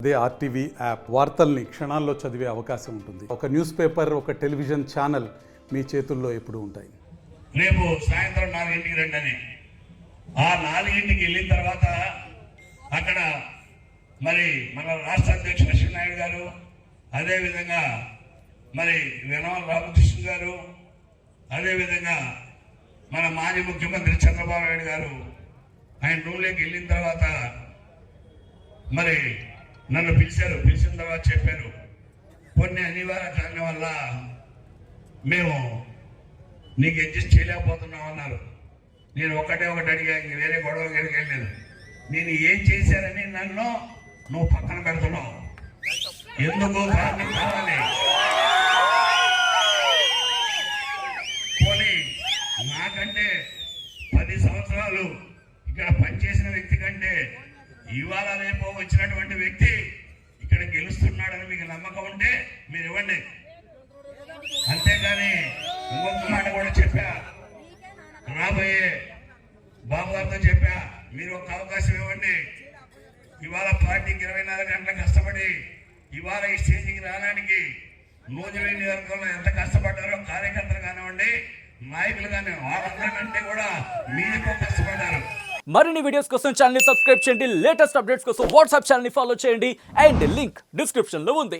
అదే RTV app వార్తల్ని క్షణాల్లో చదివే అవకాశం ఉంటుంది. ఒక న్యూస్ పేపర్, ఒక టెలివిజన్ ఛానల్ మీ చేతుల్లో ఎప్పుడూ ఉంటాయి. రేపు సాయంత్రం 4ంటికి రండి అని. ఆ 4ంటికి వెళ్ళిన తర్వాత అక్కడ మరి మన రాష్ట్ర అధ్యక్షుడు లక్ష్మీనాయుడు గారు, అదేవిధంగా మరి వెనమల రామకృష్ణ గారు, అదేవిధంగా మన మాజీ ముఖ్యమంత్రి చంద్రబాబు నాయుడు గారు ఆయన రూమ్లోకి వెళ్ళిన తర్వాత మరి నన్ను పిలిచారు. పిలిచిన తర్వాత చెప్పారు, కొన్ని అనివార్య కారణం వల్ల మేము నీకు అడ్జస్ట్ చేయలేకపోతున్నాం అన్నారు. నేను ఒకటి అడిగా, ఇంక వేరే గొడవ వెళ్ళలేదు. నేను ఏం చేశానని నన్ను నువ్వు పక్కన పెడుతున్నావు, ఎందుకు కారణం కావాలి? పోనీ నాకంటే 10 సంవత్సరాలు ఇక్కడ పనిచేసిన వ్యక్తి కంటే ఇవాళ రేపు వచ్చినటువంటి వ్యక్తి ఇక్కడ గెలుస్తున్నాడని మీకు నమ్మకం ఉంటే మీరు ఇవ్వండి. అంతేగాని ఇంకొక మాట కూడా చెప్పా, రాబోయే బాబు గారితో చెప్పా, మీరు ఒక అవకాశం ఇవ్వండి. ఇవాళ పార్టీకి 24 గంటలు కష్టపడి ఇవాళ ఈ స్టేజ్కి రావడానికి నూజివీడు నియోజకవర్గంలో ఎంత కష్టపడ్డారో కార్యకర్తలు కానివ్వండి, నాయకులు కానీ వాళ్ళందరికంటే కూడా మీరు ఎక్కువ కష్టపడ్డారు. మరిన్ని వీడియోస్ కోసం ఛానల్ ని సబ్స్క్రైబ్ చేయండి. లేటెస్ట్ అప్డేట్స్ కోసం వాట్సాప్ ఛానల్ ని ఫాలో చేయండి. అండ్ లింక్ డిస్క్రిప్షన్ లో ఉంది.